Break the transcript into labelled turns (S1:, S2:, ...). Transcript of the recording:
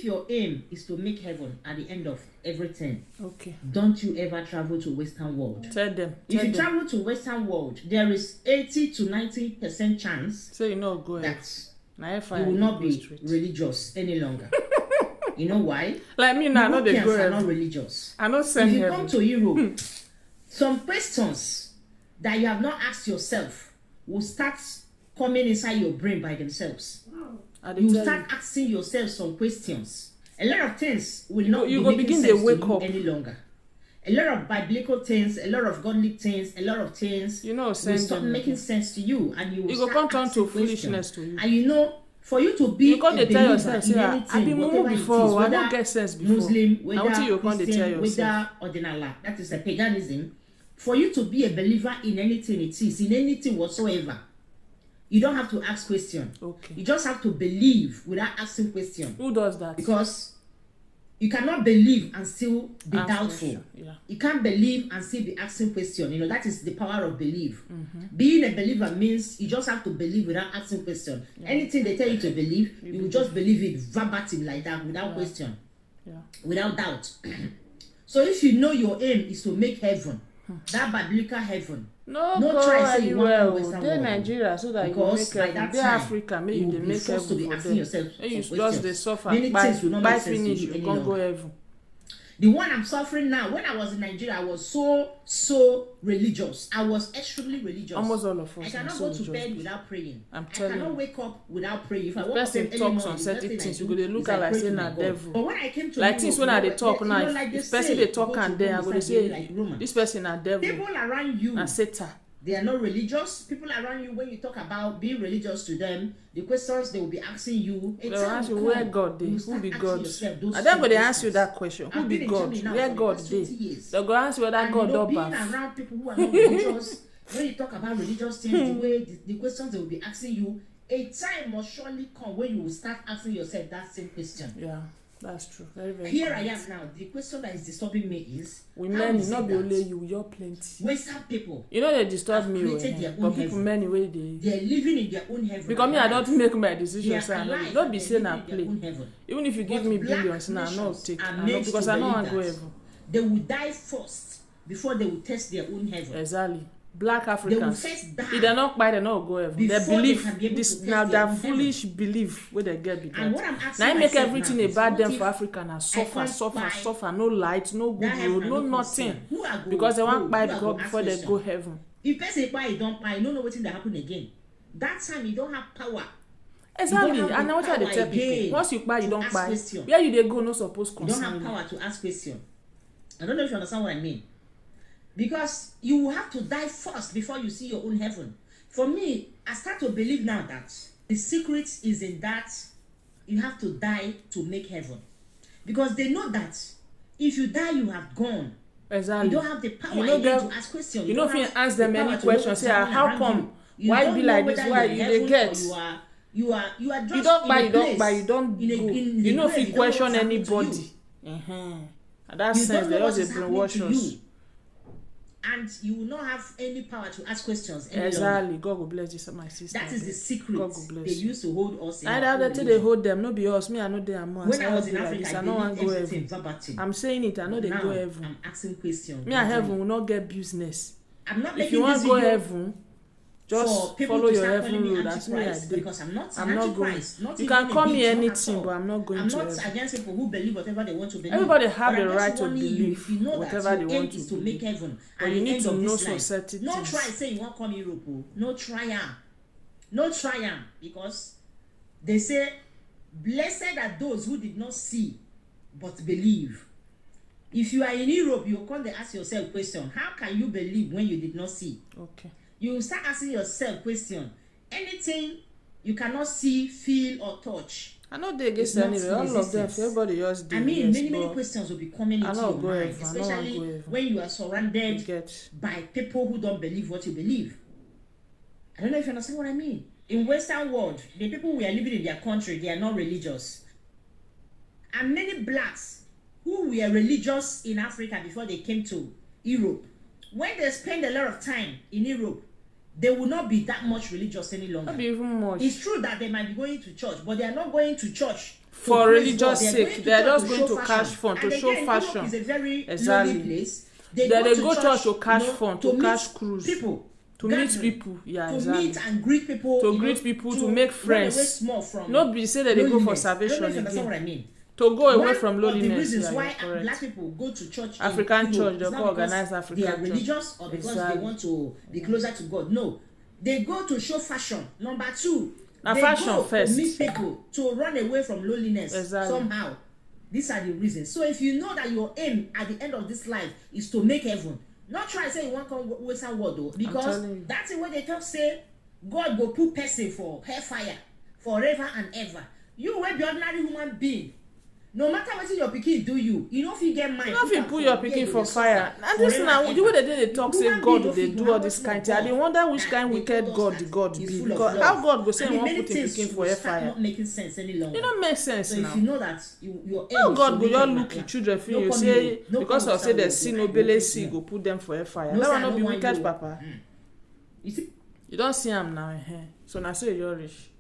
S1: if your aim is to make heaven at the end of everything,
S2: okay,
S1: don't you ever travel to Western world.
S2: tell them.
S1: If you travel to Western world, there is 80 to 90% chance
S2: So you know go
S1: that
S2: you
S1: you will not be religious any longer. You know why?
S2: Like me now, I know they
S1: Europeans
S2: go
S1: are not
S2: heaven.
S1: religious.
S2: I know
S1: If
S2: send
S1: you
S2: heaven.
S1: come to Europe, some questions that you have not asked yourself will start coming inside your brain by themselves. You start asking yourself some questions. A lot of things will not
S2: you
S1: be
S2: go
S1: making
S2: begin
S1: sense
S2: to wake
S1: to you
S2: up
S1: any longer. A lot of biblical things, a lot of godly things, a lot of things
S2: you know
S1: will
S2: send
S1: stop
S2: them.
S1: making sense to you, and you will
S2: You go
S1: start
S2: come turn to
S1: asking
S2: foolishness
S1: questions.
S2: to you.
S1: And you know, for you to be
S2: You come
S1: a
S2: dey tell
S1: believer
S2: yourself, say,
S1: in
S2: I
S1: anything,
S2: been mumu
S1: whatever it
S2: before,
S1: is,
S2: I don't
S1: whether
S2: get sense before.
S1: Muslim,
S2: Now wetin you
S1: whether
S2: come dey tell
S1: Christian,
S2: yourself?
S1: whether ordinary, that is a paganism. For you to be a believer in anything it is, in anything whatsoever, you don't have to ask questions.
S2: Okay.
S1: You just have to believe without asking questions.
S2: Who does that?
S1: Because you cannot believe and still be
S2: Ask
S1: doubtful.
S2: question, yeah.
S1: You can't believe and still be asking questions. You know, that is the power of belief. Being a believer means you just have to believe without asking questions. Anything they tell you to believe, you will just believe it verbatim like that without question, without doubt. So if you know your aim is to make heaven, that biblical heaven,
S2: No
S1: no try say you want
S2: anywhere.
S1: to Western
S2: Dey
S1: world.
S2: Nigeria so that you
S1: Because
S2: make
S1: by
S2: heaven.
S1: that
S2: Dey
S1: time,
S2: Africa, make
S1: you
S2: you
S1: will
S2: dey
S1: be
S2: make
S1: forced to
S2: heaven
S1: be
S2: for
S1: asking
S2: them.
S1: yourself
S2: When you
S1: some
S2: just dey
S1: questions.
S2: suffer,
S1: Many things will not
S2: buy
S1: make sense to
S2: finish,
S1: you
S2: you
S1: any
S2: can't go
S1: longer.
S2: heaven.
S1: The one I'm suffering now, when I was in Nigeria, I was so religious. I was extremely religious.
S2: Almost all of us.
S1: I cannot go to bed without praying.
S2: I'm
S1: I
S2: telling
S1: cannot
S2: you.
S1: wake up without praying. If I woke up
S2: Person
S1: early
S2: talks
S1: morning,
S2: on
S1: the
S2: certain
S1: first thing
S2: things,
S1: I
S2: you
S1: do
S2: go dey look
S1: is
S2: at
S1: I
S2: like
S1: pray
S2: say
S1: to
S2: na
S1: my God.
S2: devil.
S1: But when I came to
S2: Like
S1: Europe,
S2: things when I dey talk
S1: you
S2: now,
S1: know, like
S2: if
S1: they
S2: person
S1: say,
S2: dey talk
S1: go
S2: and
S1: to
S2: then I
S1: Rome,
S2: go dey
S1: start being
S2: say
S1: like Roman.
S2: this person na devil,
S1: People around you,
S2: na Satan.
S1: they are not religious. People around you, when you talk about being religious to them, the questions they will be asking you,
S2: They will ask you where God dey, who be God.
S1: And
S2: And then go dey ask you that question, who be God, where God dey. They go ask you whether
S1: and
S2: God
S1: you know,
S2: don
S1: being
S2: baff.
S1: around people who are not religious, when you talk about religious things, the way the questions they will be asking you, a time must surely come when you will start asking yourself that same question.
S2: Yeah, that's true. Very, very
S1: Here
S2: correct.
S1: I am now. The question that is disturbing me is,
S2: We
S1: how
S2: many,
S1: is it
S2: not be
S1: that
S2: only you, you're plenty.
S1: Western people,
S2: You know they disturb
S1: have
S2: me,
S1: created their own
S2: but people
S1: heaven.
S2: many way they.
S1: they are living in their own heaven.
S2: Because me, I
S1: alive.
S2: don't make my
S1: They
S2: decision.
S1: are
S2: So I know.
S1: alive
S2: Don't
S1: and
S2: be
S1: they're
S2: saying
S1: living
S2: I
S1: in their
S2: play.
S1: own heaven.
S2: Even if you give
S1: But
S2: me
S1: black
S2: billions now, I know
S1: nations
S2: take.
S1: are
S2: I know
S1: meant
S2: because
S1: to
S2: I know I
S1: believe
S2: go
S1: that
S2: heaven.
S1: They will die first before they will test their own heaven.
S2: Exactly. Black
S1: They will
S2: Africans.
S1: first die.
S2: If they're not by, they not go heaven. They
S1: Before they
S2: believe
S1: can be able
S2: this
S1: to test
S2: now.
S1: their
S2: That
S1: own
S2: foolish belief where they get be
S1: And what
S2: that.
S1: I'm asking
S2: Now I make
S1: myself
S2: everything
S1: now
S2: about
S1: is,
S2: them
S1: what
S2: for
S1: if
S2: Africa now.
S1: I
S2: Suffer,
S1: can't
S2: suffer,
S1: buy
S2: suffer. No light, no good
S1: that heaven
S2: road,
S1: and
S2: no
S1: no
S2: nothing.
S1: concern? Who are go-
S2: Because they want
S1: who
S2: buy
S1: are
S2: God
S1: go
S2: before
S1: ask
S2: they
S1: question?
S2: go heaven.
S1: If person buy, you don't buy. You don't know what thing that happen again. That time you don't have power.
S2: Exactly.
S1: have
S2: And
S1: the
S2: now what I dey
S1: power
S2: tell people.
S1: again
S2: Once you buy, you
S1: to
S2: don't
S1: ask
S2: buy.
S1: question.
S2: Where you dey go, no suppose
S1: You don't
S2: concern
S1: have
S2: you.
S1: power to ask question. I don't know if you understand what I mean. Because you will have to die first before you see your own heaven. For me, I start to believe now that the secret is in that you have to die to make heaven. Because they know that if you die, you have gone.
S2: Exactly.
S1: You don't have the power
S2: You know
S1: again
S2: them-
S1: to ask questions.
S2: You know if
S1: don't
S2: you
S1: have
S2: ask
S1: the
S2: them
S1: power
S2: any
S1: to know
S2: question,
S1: what's
S2: say
S1: going
S2: how
S1: around
S2: come?
S1: you.
S2: Why
S1: don't
S2: be
S1: know
S2: like this?
S1: whether
S2: Why
S1: you're in
S2: you
S1: heaven
S2: dey get?
S1: or you are just
S2: You don't
S1: in
S2: buy,
S1: a
S2: you don't
S1: place,
S2: buy, you don't
S1: in a,
S2: go.
S1: in
S2: You
S1: a
S2: know if
S1: place,
S2: you
S1: don't know
S2: question
S1: what's happening to
S2: anybody.
S1: you.
S2: And that
S1: You
S2: sense
S1: don't
S2: they
S1: know what
S2: just
S1: is
S2: dey
S1: happening
S2: brainwash
S1: to
S2: us.
S1: you. And you will not have any power to ask questions any longer.
S2: Exactly. God will bless this my sister.
S1: That is the secret
S2: God will bless
S1: they
S2: you.
S1: used to hold us in.
S2: I
S1: our
S2: that
S1: own
S2: they
S1: religion.
S2: hold them, no be us. Me, I know they are more.
S1: When I was in
S2: like
S1: Africa,
S2: this,
S1: I
S2: I know I
S1: believed
S2: go
S1: everything
S2: heaven.
S1: verbatim.
S2: I'm saying it. I know they
S1: now,
S2: go heaven.
S1: I'm asking questions.
S2: Me and heaven will not get business.
S1: I'm not
S2: If
S1: making
S2: you want
S1: this
S2: to go
S1: video
S2: heaven,
S1: for
S2: just
S1: people
S2: follow
S1: to
S2: your
S1: start
S2: heaven
S1: calling me
S2: road. That's me I
S1: Antichrist,
S2: do.
S1: because I'm not
S2: I'm not going.
S1: Antichrist. Not
S2: You
S1: even
S2: can
S1: a
S2: call
S1: bit,
S2: me
S1: not at
S2: anything,
S1: all.
S2: but I'm not going
S1: I'm
S2: to
S1: not
S2: heaven.
S1: against people who believe whatever they want to believe.
S2: Everybody have
S1: But
S2: the
S1: I'm just
S2: right to
S1: warning you,
S2: believe
S1: if you know
S2: whatever
S1: that
S2: they
S1: your aim
S2: want to
S1: is to
S2: believe.
S1: make heaven
S2: But
S1: at
S2: you
S1: the
S2: need
S1: end
S2: to
S1: of
S2: know
S1: this
S2: some
S1: life,
S2: certain
S1: no
S2: things.
S1: try say you won't come Europe. No try am. No try am, because they say, blessed are those who did not see but believe. If you are in Europe, you come to ask yourself question, how can you believe when you did not see?
S2: Okay.
S1: You start asking yourself question. Anything you cannot see, feel, or touch.
S2: I know they get
S1: It's not
S2: anyway.
S1: in
S2: All of them,
S1: existence.
S2: everybody just do.
S1: I mean,
S2: yes,
S1: many
S2: but
S1: questions will be coming
S2: I
S1: into
S2: know
S1: your
S2: go
S1: mind,
S2: heaven. I know I
S1: especially
S2: go heaven.
S1: when you are
S2: you
S1: surrounded
S2: get.
S1: by people who don't believe what you believe. I don't know if you understand what I mean. In Western world, the people who are living in their country, they are not religious. And many blacks who were religious in Africa before they came to Europe, when they spend a lot of time in Europe, they will not be that much religious any longer.
S2: Not be even much.
S1: It's true that they might be going to church, but they are not going to church
S2: for
S1: praise
S2: religious
S1: God.
S2: sake. They are just going to cash fund, to show fashion.
S1: Europe is a very
S2: Exactly.
S1: lonely place.
S2: They go church to cash fund, to cash cruise,
S1: people,
S2: to meet people. Yeah,
S1: to
S2: exactly.
S1: meet and greet people,
S2: to greet people, to make friends.
S1: Not
S2: be say that they go for salvation again.
S1: That's what I mean.
S2: To go away from
S1: loneliness.
S2: loneliness.
S1: One of the reasons
S2: why
S1: black people go to church,
S2: African church, they go organize African
S1: church. They are
S2: church.
S1: religious or because they want to be closer to God. No, they go to show fashion. Number two,
S2: now
S1: they
S2: fashion
S1: go
S2: first.
S1: to meet people, to run away from loneliness somehow. These are the reasons. So if you know that your aim at the end of this life is to make heaven, not try to say you want to come Western world though, because that's the way they talk. Say God will put person for hellfire forever and ever. You will be ordinary human being. No matter what your pikin do you know if you get mind.
S2: You know if you put your pikin for fire. And this now, the way they talk say God they do all this kind thing. I dey wonder which kind wicked God the God be. Because how God go say he won't put him pikin for fire?
S1: Not making sense any longer.
S2: It don't make sense
S1: so
S2: now.
S1: If you know that your aim
S2: how
S1: is
S2: God
S1: to
S2: go just look at children feel you say because of say they see no belle see go put them for fire. That one not be wicked papa.
S1: You see?
S2: You don't see him now. So now say you're rich.